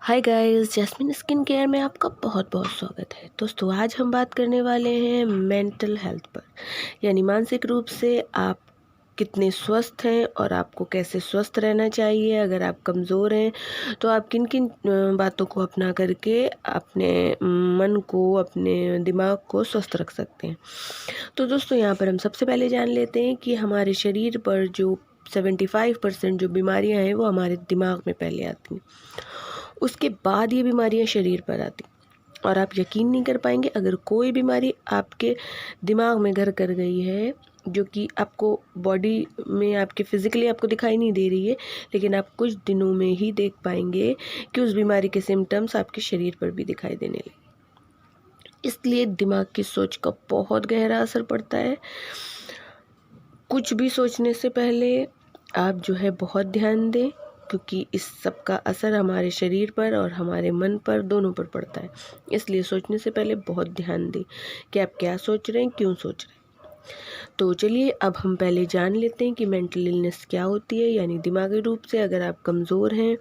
हाय guys, Jasmine skin care में आपका बहुत बहुत स्वागत है। दोस्तों, आज हम बात करने वाले हैं मेंटल हेल्थ पर, यानी मानसिक रूप से आप कितने स्वस्थ हैं और आपको कैसे स्वस्थ रहना चाहिए। अगर आप कमज़ोर हैं तो आप किन किन बातों को अपना करके अपने मन को, अपने दिमाग को स्वस्थ रख सकते हैं। तो दोस्तों, यहाँ पर हम सबसे पहले जान लेते हैं कि हमारे शरीर पर जो 75% जो बीमारियां हैं वो हमारे दिमाग में पहले आती हैं, उसके बाद ये बीमारियां शरीर पर आती। और आप यकीन नहीं कर पाएंगे, अगर कोई बीमारी आपके दिमाग में घर कर गई है जो कि आपको बॉडी में आपके फिजिकली आपको दिखाई नहीं दे रही है, लेकिन आप कुछ दिनों में ही देख पाएंगे कि उस बीमारी के सिम्टम्स आपके शरीर पर भी दिखाई देने लगे। इसलिए दिमाग की सोच का बहुत गहरा असर पड़ता है। कुछ भी सोचने से पहले आप जो है बहुत ध्यान दें, क्योंकि इस सब का असर हमारे शरीर पर और हमारे मन पर दोनों पर पड़ता है। इसलिए सोचने से पहले बहुत ध्यान दें कि आप क्या सोच रहे हैं, क्यों सोच रहे हैं। तो चलिए, अब हम पहले जान लेते हैं कि मेंटल इलनेस क्या होती है। यानी दिमागी रूप से अगर आप कमज़ोर हैं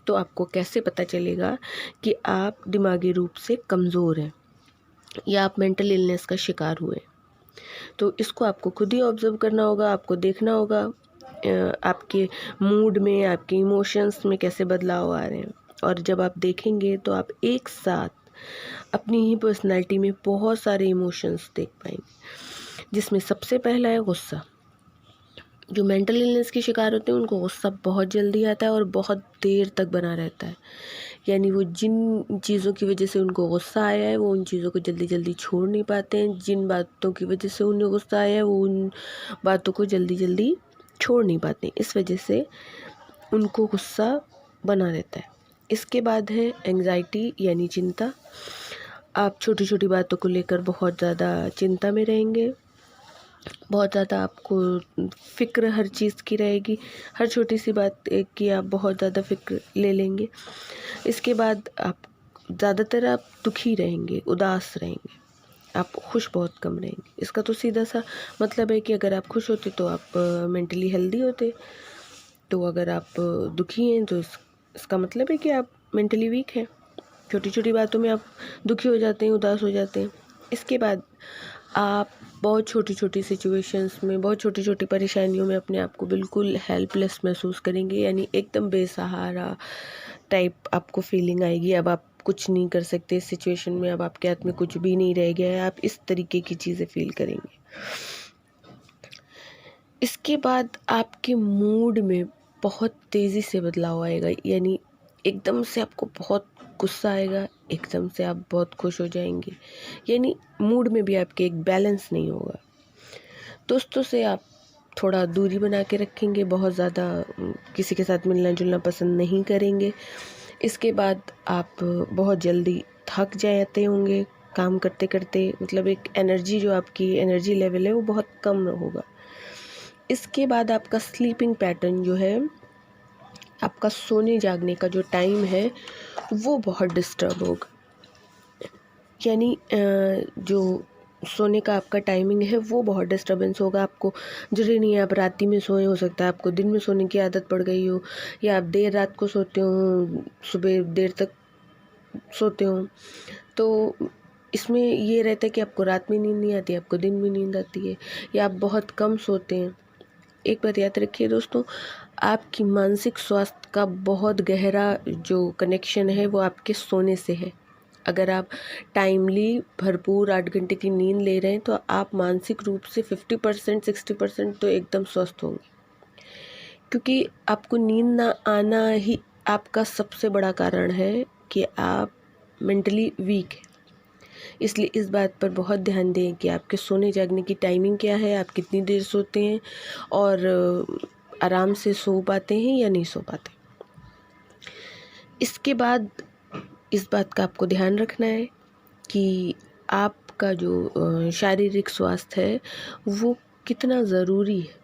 तो आपको कैसे पता चलेगा कि आप दिमागी रूप से कमज़ोर हैं या आप मेंटल इलनेस का शिकार हुए। तो इसको आपको खुद ही ऑब्जर्व करना होगा, आपको देखना होगा आपके मूड में, आपके इमोशंस में कैसे बदलाव आ रहे हैं। और जब आप देखेंगे तो आप एक साथ अपनी ही पर्सनैलिटी में बहुत सारे इमोशंस देख पाएंगे, जिसमें सबसे पहला है गुस्सा। जो मेंटल इलनेस के शिकार होते हैं उनको गुस्सा बहुत जल्दी आता है और बहुत देर तक बना रहता है। यानी वो जिन चीज़ों की वजह से उनको गुस्सा आया है वो उन चीज़ों को जल्दी जल्दी छोड़ नहीं पाते हैं। जिन बातों की वजह से उन्हें गुस्सा आया है वो उन बातों को जल्दी जल्दी छोड़ नहीं पाते। इस वजह से उनको गुस्सा बना रहता है। इसके बाद है एंग्जाइटी, यानी चिंता। आप छोटी छोटी बातों को लेकर बहुत ज़्यादा चिंता में रहेंगे, बहुत ज़्यादा आपको फ़िक्र हर चीज़ की रहेगी। हर छोटी सी बात की आप बहुत ज़्यादा फ़िक्र ले लेंगे। इसके बाद ज़्यादातर आप दुखी रहेंगे, उदास रहेंगे, आप खुश बहुत कम रहेंगे। इसका तो सीधा सा मतलब है कि अगर आप खुश होते तो आप मेंटली हेल्दी होते। तो अगर आप दुखी हैं तो इसका मतलब है कि आप मेंटली वीक हैं। छोटी छोटी बातों में आप दुखी हो जाते हैं, उदास हो जाते हैं। इसके बाद आप बहुत छोटी छोटी सिचुएशंस में, बहुत छोटी छोटी परेशानियों में अपने आप को बिल्कुल हेल्पलेस महसूस करेंगे। यानी एकदम बेसहारा टाइप आपको फीलिंग आएगी। अब आप कुछ नहीं कर सकते इस सिचुएशन में, अब आपके हाथ में कुछ भी नहीं रह गया है। आप इस तरीके की चीज़ें फील करेंगे। इसके बाद आपके मूड में बहुत तेज़ी से बदलाव आएगा। यानी एकदम से आपको बहुत गुस्सा आएगा, एकदम से आप बहुत खुश हो जाएंगे। यानी मूड में भी आपके एक बैलेंस नहीं होगा। दोस्तों से आप थोड़ा दूरी बना के रखेंगे, बहुत ज़्यादा किसी के साथ मिलना जुलना पसंद नहीं करेंगे। इसके बाद आप बहुत जल्दी थक जाते होंगे काम करते करते, मतलब एक एनर्जी, जो आपकी एनर्जी लेवल है वो बहुत कम होगा। इसके बाद आपका स्लीपिंग पैटर्न जो है, आपका सोने जागने का जो टाइम है वो बहुत डिस्टर्ब होगा। यानी जो सोने का आपका टाइमिंग है वो बहुत डिस्टर्बेंस होगा। आपको जरूरी नहीं है आप रात में सोए, हो सकता है आपको दिन में सोने की आदत पड़ गई हो, या आप देर रात को सोते हो, सुबह देर तक सोते हो। तो इसमें ये रहता है कि आपको रात में नींद नहीं आती, आपको दिन में नींद आती है, या आप बहुत कम सोते हैं। एक बात याद रखिए दोस्तों, आपकी मानसिक स्वास्थ्य का बहुत गहरा जो कनेक्शन है वो आपके सोने से है। अगर आप टाइमली भरपूर 8 घंटे की नींद ले रहे हैं तो आप मानसिक रूप से 50% 60% तो एकदम स्वस्थ होंगे। क्योंकि आपको नींद ना आना ही आपका सबसे बड़ा कारण है कि आप मेंटली वीक है। इसलिए इस बात पर बहुत ध्यान दें कि आपके सोने जागने की टाइमिंग क्या है, आप कितनी देर सोते हैं और आराम से सो पाते हैं या नहीं सो पाते। इसके बाद इस बात का आपको ध्यान रखना है कि आपका जो शारीरिक स्वास्थ्य है वो कितना ज़रूरी है।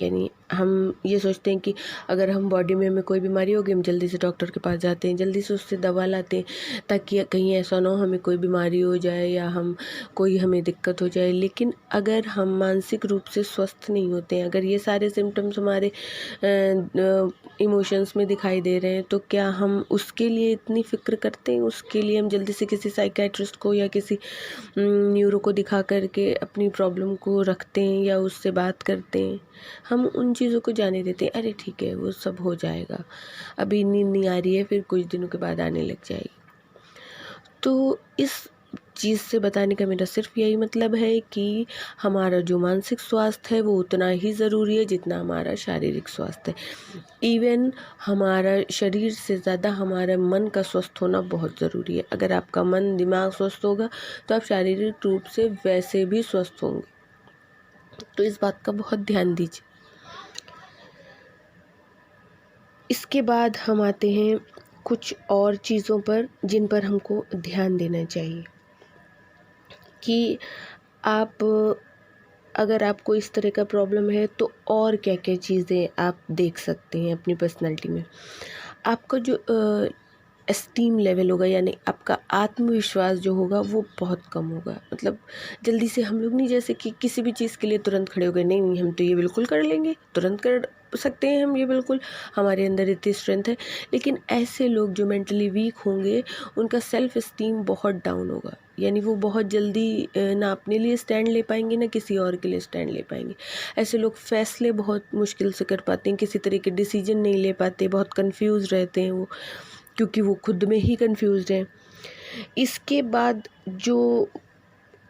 यानी हम ये सोचते हैं कि अगर हम बॉडी में हमें कोई बीमारी होगी, हम जल्दी से डॉक्टर के पास जाते हैं, जल्दी से उससे दवा लाते हैं ताकि कहीं ऐसा ना हो हमें कोई बीमारी हो जाए या कोई हमें दिक्कत हो जाए। लेकिन अगर हम मानसिक रूप से स्वस्थ नहीं होते हैं, अगर ये सारे सिम्टम्स हमारे इमोशंस में दिखाई दे रहे हैं, तो क्या हम उसके लिए इतनी फ़िक्र करते हैं? उसके लिए हम जल्दी से किसी साइकियाट्रिस्ट को या किसी न्यूरो को दिखा करके अपनी प्रॉब्लम को रखते हैं या उससे बात करते हैं? हम उन चीज़ों को जाने देते हैं, अरे ठीक है वो सब हो जाएगा, अभी नींद नहीं आ रही है, फिर कुछ दिनों के बाद आने लग जाएगी। तो इस चीज़ से बताने का मेरा सिर्फ यही मतलब है कि हमारा जो मानसिक स्वास्थ्य है वो उतना ही ज़रूरी है जितना हमारा शारीरिक स्वास्थ्य है। इवन हमारा शरीर से ज़्यादा हमारा मन का स्वस्थ होना बहुत ज़रूरी है। अगर आपका मन दिमाग स्वस्थ होगा तो आप शारीरिक रूप से वैसे भी स्वस्थ होंगे। तो इस बात का बहुत ध्यान दीजिए। इसके बाद हम आते हैं कुछ और चीज़ों पर जिन पर हमको ध्यान देना चाहिए कि आप अगर आपको इस तरह का प्रॉब्लम है तो और क्या क्या चीज़ें आप देख सकते हैं अपनी पर्सनैलिटी में। आपका जो एस्टीम लेवल होगा, यानी आपका आत्मविश्वास जो होगा वो बहुत कम होगा। मतलब जल्दी से हम लोग नहीं, जैसे कि किसी भी चीज़ के लिए तुरंत खड़े हो गए, नहीं नहीं हम तो ये बिल्कुल कर लेंगे, तुरंत कर सकते हैं हम ये, बिल्कुल हमारे अंदर इतनी स्ट्रेंथ है। लेकिन ऐसे लोग जो मेंटली वीक होंगे उनका सेल्फ एस्टीम बहुत डाउन होगा, यानी वो बहुत जल्दी ना अपने लिए स्टैंड ले पाएंगे ना किसी और के लिए स्टैंड ले पाएंगे। ऐसे लोग फैसले बहुत मुश्किल से कर पाते हैं, किसी तरह के डिसीजन नहीं ले पाते, बहुत कंफ्यूज रहते हैं वो, क्योंकि वो खुद में ही कंफ्यूज्ड हैं। इसके बाद जो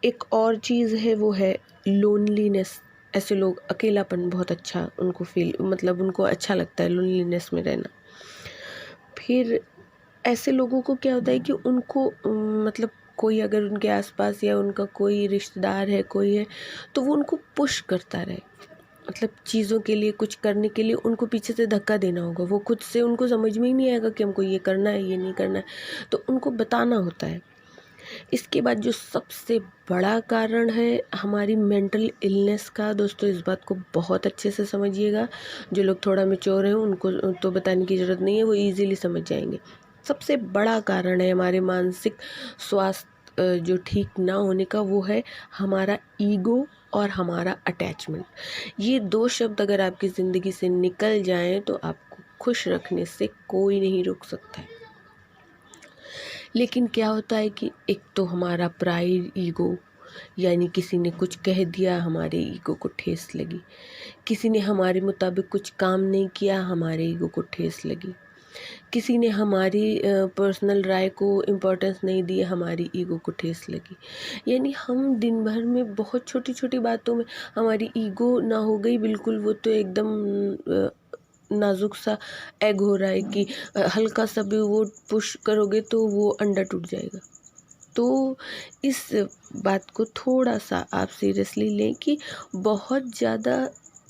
एक और चीज़ है वो है लोनलीनेस। ऐसे लोग अकेलापन बहुत अच्छा उनको फील, मतलब उनको अच्छा लगता है लोनलीनेस में रहना। फिर ऐसे लोगों को क्या होता है कि उनको मतलब कोई अगर उनके आसपास या उनका कोई रिश्तेदार है, कोई है, तो वो उनको पुश करता रहे, मतलब चीज़ों के लिए, कुछ करने के लिए उनको पीछे से धक्का देना होगा। वो खुद से उनको समझ में ही नहीं आएगा कि हमको ये करना है, ये नहीं करना है, तो उनको बताना होता है। इसके बाद जो सबसे बड़ा कारण है हमारी मेंटल इलनेस का, दोस्तों इस बात को बहुत अच्छे से समझिएगा। जो लोग थोड़ा मैच्योर हैं उनको तो बताने की ज़रूरत नहीं है, वो ईज़िली समझ जाएंगे। सबसे बड़ा कारण है हमारे मानसिक स्वास्थ्य जो ठीक ना होने का, वो है हमारा ईगो और हमारा अटैचमेंट। ये दो शब्द अगर आपकी ज़िंदगी से निकल जाएं तो आपको खुश रखने से कोई नहीं रोक सकता है। लेकिन क्या होता है कि एक तो हमारा प्राइड, ईगो, यानी किसी ने कुछ कह दिया हमारे ईगो को ठेस लगी, किसी ने हमारे मुताबिक कुछ काम नहीं किया हमारे ईगो को ठेस लगी, किसी ने हमारी पर्सनल राय को इम्पोर्टेंस नहीं दी हमारी ईगो को ठेस लगी। यानी हम दिन भर में बहुत छोटी छोटी बातों में हमारी ईगो ना हो गई बिल्कुल, वो तो एकदम नाजुक सा एग हो रहा है कि हल्का सा भी वो पुश करोगे तो वो अंडा टूट जाएगा। तो इस बात को थोड़ा सा आप सीरियसली लें कि बहुत ज़्यादा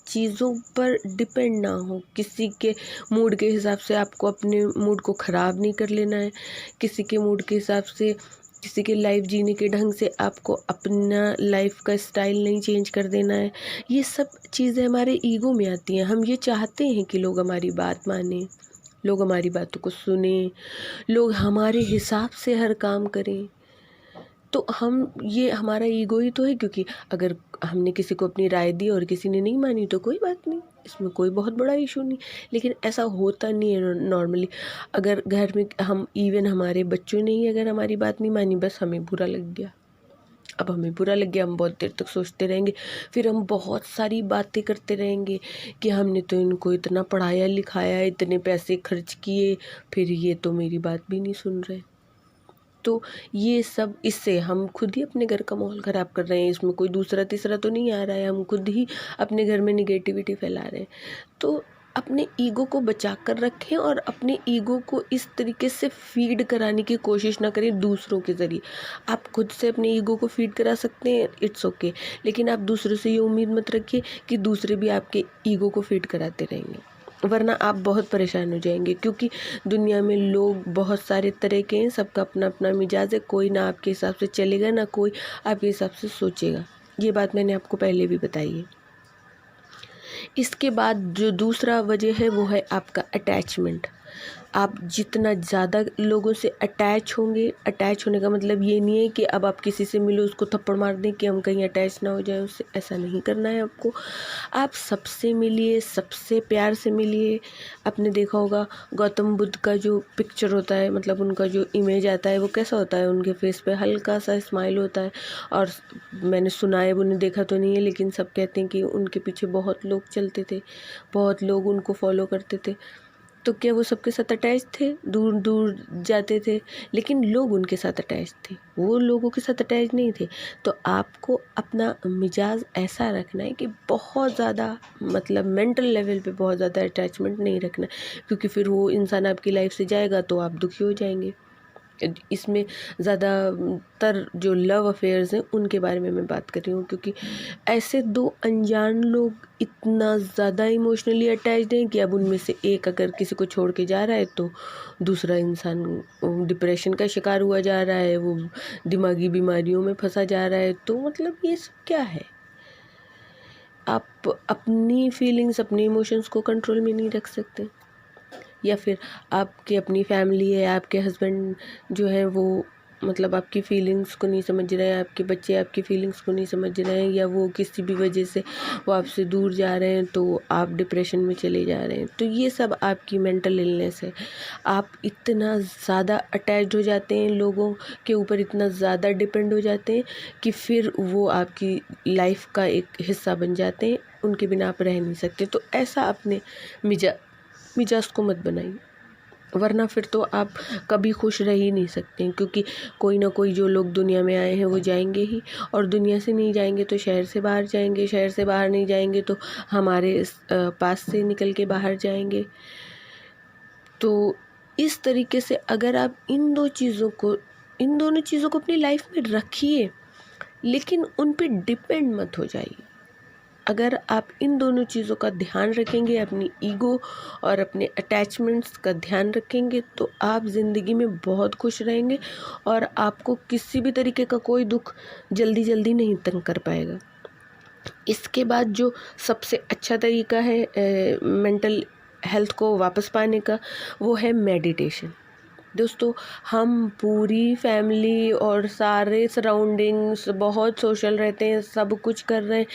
चीज़ों पर डिपेंड ना हो। किसी के मूड के हिसाब से आपको अपने मूड को ख़राब नहीं कर लेना है, किसी के मूड के हिसाब से, किसी के लाइफ जीने के ढंग से आपको अपना लाइफ का स्टाइल नहीं चेंज कर देना है। ये सब चीज़ें हमारे ईगो में आती हैं। हम ये चाहते हैं कि लोग हमारी बात मानें, लोग हमारी बातों को सुनें, लोग हमारे हिसाब से हर काम करें। तो हम, ये हमारा ईगो ही तो है, क्योंकि अगर हमने किसी को अपनी राय दी और किसी ने नहीं मानी तो कोई बात नहीं, इसमें कोई बहुत बड़ा इशू नहीं। लेकिन ऐसा होता नहीं है नॉर्मली। अगर घर में हम, इवन हमारे बच्चों ने ही अगर हमारी बात नहीं मानी, बस हमें बुरा लग गया। अब हमें बुरा लग गया, हम बहुत देर तक सोचते रहेंगे, फिर हम बहुत सारी बातें करते रहेंगे कि हमने तो इनको इतना पढ़ाया लिखाया, इतने पैसे खर्च किए, फिर ये तो मेरी बात भी नहीं सुन रहे। तो ये सब, इससे हम खुद ही अपने घर का माहौल ख़राब कर रहे हैं। इसमें कोई दूसरा तीसरा तो नहीं आ रहा है, हम खुद ही अपने घर में निगेटिविटी फैला रहे हैं। तो अपने ईगो को बचा कर रखें और अपने ईगो को इस तरीके से फीड कराने की कोशिश ना करें दूसरों के ज़रिए। आप खुद से अपने ईगो को फीड करा सकते हैं, इट्स ओके, लेकिन आप दूसरों से ये उम्मीद मत रखिए कि दूसरे भी आपके ईगो को फीड कराते रहेंगे, वरना आप बहुत परेशान हो जाएंगे। क्योंकि दुनिया में लोग बहुत सारे तरह के हैं, सबका अपना अपना मिजाज है, कोई ना आपके हिसाब से चलेगा ना कोई आपके हिसाब से सोचेगा। ये बात मैंने आपको पहले भी बताई है। इसके बाद जो दूसरा वजह है वो है आपका अटैचमेंट। आप जितना ज़्यादा लोगों से अटैच होंगे, अटैच होने का मतलब ये नहीं है कि अब आप किसी से मिलो उसको थप्पड़ मार दें कि हम कहीं अटैच ना हो जाए उससे, ऐसा नहीं करना है आपको। आप सबसे मिलिए, सबसे प्यार से मिलिए। आपने देखा होगा गौतम बुद्ध का जो पिक्चर होता है, मतलब उनका जो इमेज आता है वो कैसा होता है, उनके फेस पे हल्का सा स्माइल होता है। और मैंने सुना है, उन्हें देखा तो नहीं है, लेकिन सब कहते हैं कि उनके पीछे बहुत लोग चलते थे, बहुत लोग उनको फॉलो करते थे। तो क्या वो सबके साथ अटैच थे? दूर दूर जाते थे, लेकिन लोग उनके साथ अटैच थे, वो लोगों के साथ अटैच नहीं थे। तो आपको अपना मिजाज ऐसा रखना है कि बहुत ज़्यादा, मतलब मेंटल लेवल पे बहुत ज़्यादा अटैचमेंट नहीं रखना, क्योंकि फिर वो इंसान आपकी लाइफ से जाएगा तो आप दुखी हो जाएंगे। इसमें ज़्यादातर जो लव अफेयर्स हैं उनके बारे में मैं बात कर रही हूँ, क्योंकि ऐसे दो अनजान लोग इतना ज़्यादा इमोशनली अटैच्ड हैं कि अब उनमें से एक अगर किसी को छोड़ के जा रहा है तो दूसरा इंसान डिप्रेशन का शिकार हुआ जा रहा है, वो दिमागी बीमारियों में फंसा जा रहा है। तो मतलब ये सब क्या है? आप अपनी फीलिंग्स, अपने इमोशंस को कंट्रोल में नहीं रख सकते, या फिर आपकी अपनी फैमिली है, आपके हस्बैंड जो है वो मतलब आपकी फीलिंग्स को नहीं समझ रहे हैं, आपके बच्चे आपकी फीलिंग्स को नहीं समझ रहे हैं, या वो किसी भी वजह से वो आपसे दूर जा रहे हैं तो आप डिप्रेशन में चले जा रहे हैं। तो ये सब आपकी मेंटल इलनेस है। आप इतना ज़्यादा अटैच्ड हो जाते हैं लोगों के ऊपर, इतना ज़्यादा डिपेंड हो जाते हैं कि फिर वो आपकी लाइफ का एक हिस्सा बन जाते हैं, उनके बिना आप रह नहीं सकते। तो ऐसा अपने मिजाज को मत बनाइए, वरना फिर तो आप कभी खुश रह ही नहीं सकते, क्योंकि कोई ना कोई जो लोग दुनिया में आए हैं वो जाएंगे ही, और दुनिया से नहीं जाएंगे तो शहर से बाहर जाएंगे, शहर से बाहर नहीं जाएंगे तो हमारे पास से निकल के बाहर जाएंगे। तो इस तरीके से अगर आप इन दोनों चीज़ों को अपनी लाइफ में रखिए, लेकिन उन पे डिपेंड मत हो जाइए। अगर आप इन दोनों चीज़ों का ध्यान रखेंगे, अपनी ईगो और अपने अटैचमेंट्स का ध्यान रखेंगे, तो आप ज़िंदगी में बहुत खुश रहेंगे और आपको किसी भी तरीके का कोई दुख जल्दी जल्दी नहीं तंग कर पाएगा। इसके बाद जो सबसे अच्छा तरीका है मेंटल हेल्थ को वापस पाने का, वो है मेडिटेशन। दोस्तों, हम पूरी फैमिली और सारे सराउंडिंग्स बहुत सोशल रहते हैं, सब कुछ कर रहे हैं,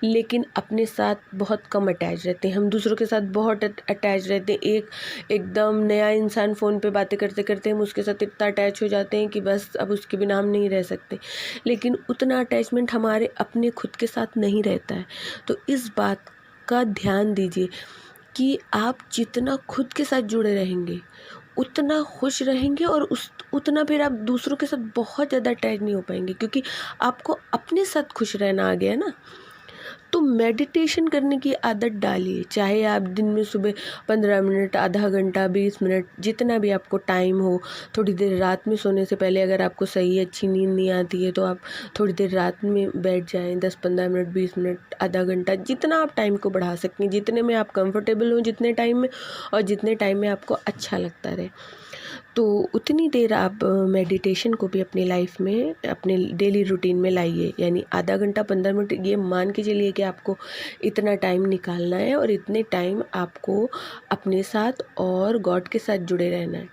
लेकिन अपने साथ बहुत कम अटैच रहते हैं। हम दूसरों के साथ बहुत अटैच रहते हैं। एकदम नया इंसान फ़ोन पे बातें करते करते हम उसके साथ इतना अटैच हो जाते हैं कि बस अब उसके बिना हम नहीं रह सकते, लेकिन उतना अटैचमेंट हमारे अपने खुद के साथ नहीं रहता है। तो इस बात का ध्यान दीजिए कि आप जितना खुद के साथ जुड़े रहेंगे उतना खुश रहेंगे, और उतना फिर आप दूसरों के साथ बहुत ज़्यादा अटैच नहीं हो पाएंगे, क्योंकि आपको अपने साथ खुश रहना आ गया ना। तो मेडिटेशन करने की आदत डालिए, चाहे आप दिन में सुबह 15 मिनट, आधा घंटा, 20 मिनट, जितना भी आपको टाइम हो। थोड़ी देर रात में सोने से पहले अगर आपको सही अच्छी नींद नहीं आती है तो आप थोड़ी देर रात में बैठ जाएं, 10-15 मिनट, 20 मिनट, आधा घंटा, जितना आप टाइम को बढ़ा सकते हैं, जितने में आप कंफर्टेबल हो, जितने टाइम में, और जितने टाइम में आपको अच्छा लगता रहे, तो उतनी देर आप मेडिटेशन को भी अपनी लाइफ में, अपने डेली रूटीन में लाइए। यानी आधा घंटा, 15 मिनट, ये मान के चलिए कि आपको इतना टाइम निकालना है, और इतने टाइम आपको अपने साथ और गॉड के साथ जुड़े रहना है।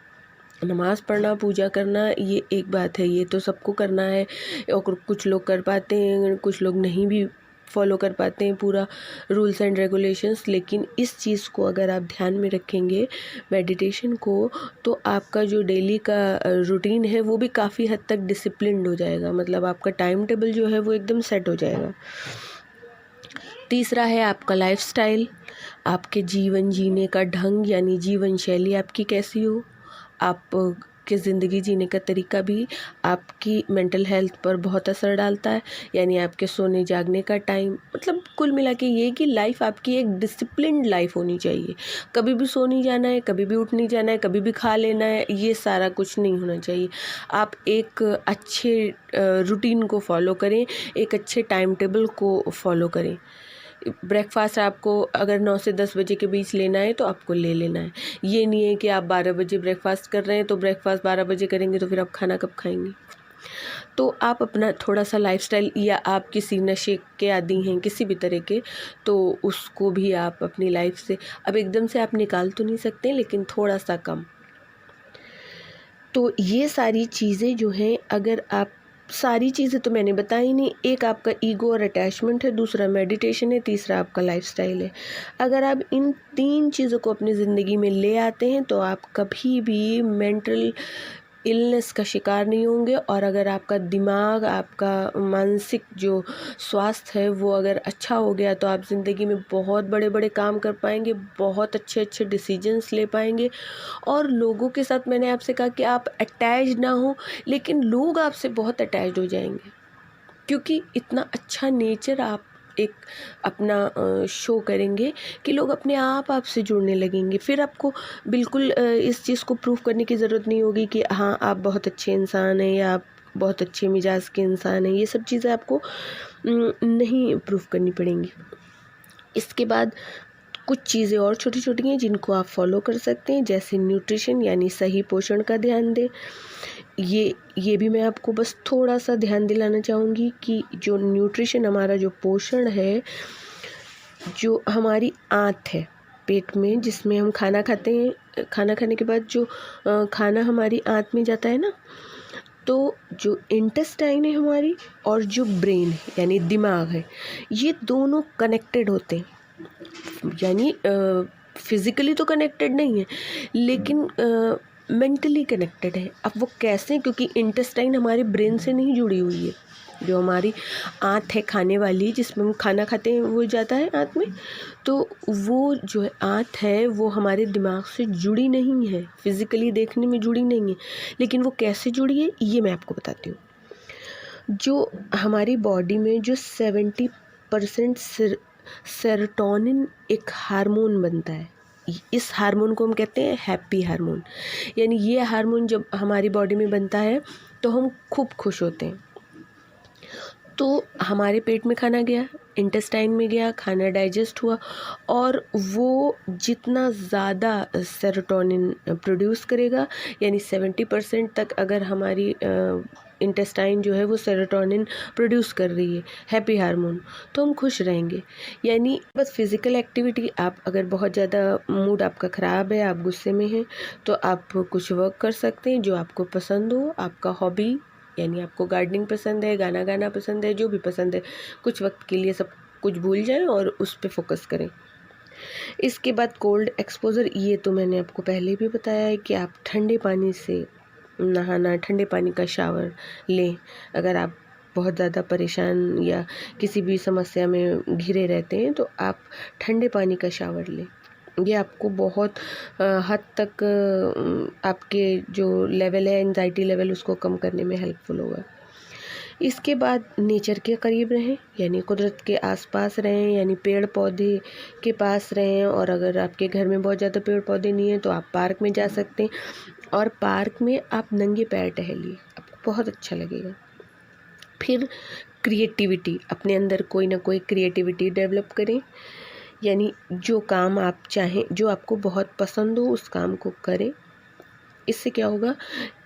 नमाज़ पढ़ना, पूजा करना, ये एक बात है, ये तो सबको करना है, और कुछ लोग कर पाते हैं, कुछ लोग नहीं भी फॉलो कर पाते हैं पूरा रूल्स एंड रेगुलेशंस। लेकिन इस चीज़ को अगर आप ध्यान में रखेंगे, मेडिटेशन को, तो आपका जो डेली का रूटीन है वो भी काफ़ी हद तक डिसिप्लिन्ड हो जाएगा, मतलब आपका टाइम टेबल जो है वो एकदम सेट हो जाएगा। तीसरा है आपका लाइफस्टाइल, आपके जीवन जीने का ढंग, यानी जीवन शैली आपकी कैसी हो। आप के ज़िंदगी जीने का तरीका भी आपकी मेंटल हेल्थ पर बहुत असर डालता है, यानी आपके सोने जागने का टाइम, मतलब कुल मिला के ये कि लाइफ आपकी एक डिसिप्लिन्ड लाइफ होनी चाहिए। कभी भी सो नहीं जाना है, कभी भी उठ नहीं जाना है, कभी भी खा लेना है, ये सारा कुछ नहीं होना चाहिए। आप एक अच्छे रूटीन को फॉलो करें, एक अच्छे टाइम टेबल को फॉलो करें। ब्रेकफास्ट आपको अगर 9 से 10 बजे के बीच लेना है तो आपको ले लेना है। ये नहीं है कि आप 12 बजे ब्रेकफास्ट कर रहे हैं तो ब्रेकफास्ट 12 बजे करेंगे तो फिर आप खाना कब खाएंगे। तो आप अपना थोड़ा सा लाइफस्टाइल, या आप किसी नशे के आदी हैं किसी भी तरह के, तो उसको भी आप अपनी लाइफ से अब एकदम से आप निकाल तो नहीं सकते, लेकिन थोड़ा सा कम, तो ये सारी चीज़ें जो हैं, अगर आप सारी चीज़ें तो मैंने बताई नहीं, एक आपका ईगो और अटैचमेंट है, दूसरा मेडिटेशन है, तीसरा आपका लाइफस्टाइल है। अगर आप इन 3 चीज़ों को अपनी ज़िंदगी में ले आते हैं तो आप कभी भी मेंटल इलनेस का शिकार नहीं होंगे। और अगर आपका दिमाग, आपका मानसिक जो स्वास्थ्य है वो अगर अच्छा हो गया तो आप ज़िंदगी में बहुत बड़े बड़े काम कर पाएंगे, बहुत अच्छे अच्छे डिसीजंस ले पाएंगे। और लोगों के साथ, मैंने आपसे कहा कि आप अटैच ना हो, लेकिन लोग आपसे बहुत अटैच्ड हो जाएंगे, क्योंकि इतना अच्छा नेचर आप एक अपना शो करेंगे कि लोग अपने आप आपसे जुड़ने लगेंगे। फिर आपको बिल्कुल इस चीज़ को प्रूव करने की ज़रूरत नहीं होगी कि हाँ आप बहुत अच्छे इंसान हैं या आप बहुत अच्छे मिजाज के इंसान हैं। ये सब चीज़ें आपको नहीं प्रूव करनी पड़ेंगी। इसके बाद कुछ चीज़ें और छोटी छोटी हैं जिनको आप फॉलो कर सकते हैं, जैसे न्यूट्रिशन यानी सही पोषण का ध्यान दें। ये भी मैं आपको बस थोड़ा सा ध्यान दिलाना चाहूँगी कि जो न्यूट्रिशन, हमारा जो पोषण है, जो हमारी आँत है पेट में, जिसमें हम खाना खाते हैं, खाना खाने के बाद जो खाना हमारी आँत में जाता है ना, तो जो इंटेस्टाइन है हमारी और जो ब्रेन है यानी दिमाग है, ये दोनों कनेक्टेड होते हैं। यानी फिज़िकली तो कनेक्टेड नहीं है, लेकिन मेंटली कनेक्टेड है। अब वो कैसे? क्योंकि इंटेस्टाइन हमारे ब्रेन से नहीं जुड़ी हुई है। जो हमारी आँत है खाने वाली, जिसमें हम खाना खाते हैं, वो जाता है आँत में, तो वो जो है आँत है वो हमारे दिमाग से जुड़ी नहीं है, फिज़िकली देखने में जुड़ी नहीं है। लेकिन वो कैसे जुड़ी है ये मैं आपको बताती हूँ। जो हमारी बॉडी में जो 70% सेरोटोनिन एक हार्मोन बनता है, इस हार्मोन को हम कहते हैं हैप्पी हार्मोन। यानी ये हार्मोन जब हमारी बॉडी में बनता है तो हम खूब खुश होते हैं। तो हमारे पेट में खाना गया, इंटेस्टाइन में गया, खाना डाइजेस्ट हुआ, और वो जितना ज़्यादा सेरोटोनिन प्रोड्यूस करेगा, यानी 70% तक अगर हमारी इंटेस्टाइन जो है वो सेरोटोनिन प्रोड्यूस कर रही है, हैप्पी हार्मोन, तो हम खुश रहेंगे। यानी बस फिज़िकल एक्टिविटी, आप अगर बहुत ज़्यादा मूड आपका ख़राब है, आप गुस्से में हैं, तो आप कुछ वर्क कर सकते हैं जो आपको पसंद हो, आपका हॉबी, यानी आपको गार्डनिंग पसंद है, गाना गाना पसंद है, जो भी पसंद है, कुछ वक्त के लिए सब कुछ भूल जाएं और उस पे फोकस करें। इसके बाद कोल्ड एक्सपोजर, ये तो मैंने आपको पहले भी बताया है कि आप ठंडे पानी से नहाना, ठंडे पानी का शावर लें। अगर आप बहुत ज़्यादा परेशान या किसी भी समस्या में घिरे रहते हैं तो आप ठंडे पानी का शावर लें। ये आपको बहुत हद तक आपके जो लेवल है, एंजाइटी लेवल, उसको कम करने में हेल्पफुल होगा। इसके बाद नेचर के करीब रहें, यानी कुदरत के आसपास रहें, यानी पेड़ पौधे के पास रहें। और अगर आपके घर में बहुत ज़्यादा पेड़ पौधे नहीं हैं तो आप पार्क में जा सकते हैं, और पार्क में आप नंगे पैर टहलिए, आपको बहुत अच्छा लगेगा। फिर क्रिएटिविटी, अपने अंदर कोई ना कोई क्रिएटिविटी डेवलप करें, यानी जो काम आप चाहें, जो आपको बहुत पसंद हो, उस काम को करें। इससे क्या होगा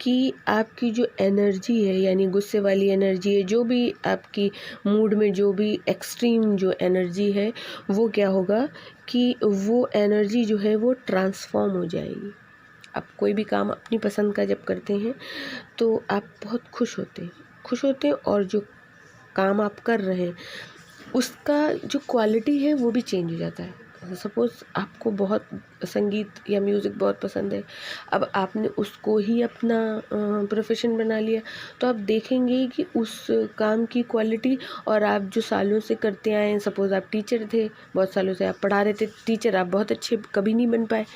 कि आपकी जो एनर्जी है, यानी गुस्से वाली एनर्जी है, जो भी आपकी मूड में जो भी एक्सट्रीम जो एनर्जी है, वो क्या होगा कि वो एनर्जी जो है वो ट्रांसफॉर्म हो जाएगी। आप कोई भी काम अपनी पसंद का जब करते हैं तो आप बहुत खुश होते हैं, और जो काम आप कर रहे हैं उसका जो क्वालिटी है वो भी चेंज हो जाता है। सपोज़ आपको बहुत संगीत या म्यूज़िक बहुत पसंद है, अब आपने उसको ही अपना प्रोफेशन बना लिया, तो आप देखेंगे कि उस काम की क्वालिटी, और आप जो सालों से करते आए हैं, सपोज़ आप टीचर थे, बहुत सालों से आप पढ़ा रहे थे, टीचर आप बहुत अच्छे कभी नहीं बन पाए,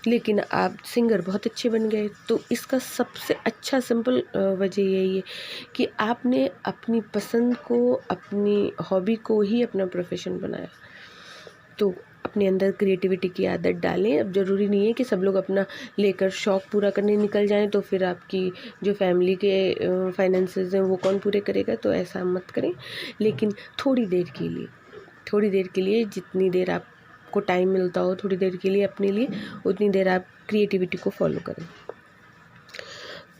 लेकिन आप सिंगर बहुत अच्छे बन गए। तो इसका सबसे अच्छा सिंपल वजह यही है कि आपने अपनी पसंद को, अपनी हॉबी को ही अपना प्रोफेशन बनाया। तो अपने अंदर क्रिएटिविटी की आदत डालें। अब ज़रूरी नहीं है कि सब लोग अपना लेकर शौक़ पूरा करने निकल जाएं, तो फिर आपकी जो फैमिली के फाइनेंसेस हैं वो कौन पूरे करेगा, तो ऐसा मत करें। लेकिन थोड़ी देर के लिए जितनी देर आपको टाइम मिलता हो, थोड़ी देर के लिए अपने लिए, उतनी देर आप क्रिएटिविटी को फॉलो करें।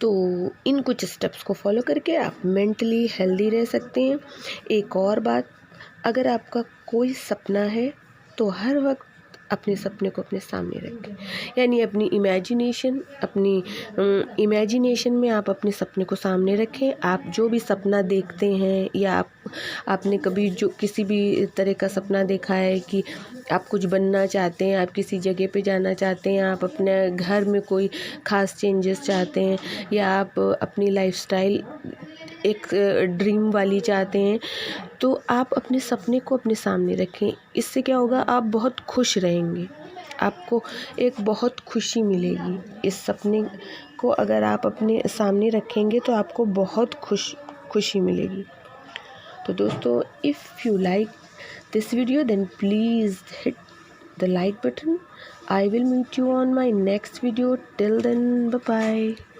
तो इन कुछ स्टेप्स को फॉलो करके आप मेंटली हेल्दी रह सकते हैं। एक और बात, अगर आपका कोई सपना है तो हर वक्त अपने सपने को अपने सामने रखें, यानी अपनी इमेजिनेशन में आप अपने सपने को सामने रखें। आप जो भी सपना देखते हैं या आपने कभी जो किसी भी तरह का सपना देखा है कि आप कुछ बनना चाहते हैं, आप किसी जगह पे जाना चाहते हैं, आप अपने घर में कोई ख़ास चेंजेस चाहते हैं, या आप अपनी लाइफस्टाइल एक ड्रीम वाली चाहते हैं, तो आप अपने सपने को अपने सामने रखें। इससे क्या होगा, आप बहुत खुश रहेंगे, आपको एक बहुत खुशी मिलेगी। इस सपने को अगर आप अपने सामने रखेंगे तो आपको बहुत खुशी मिलेगी। तो दोस्तों, if you like this video, then please hit the like button. I will meet you on my next video. Till then, bye bye.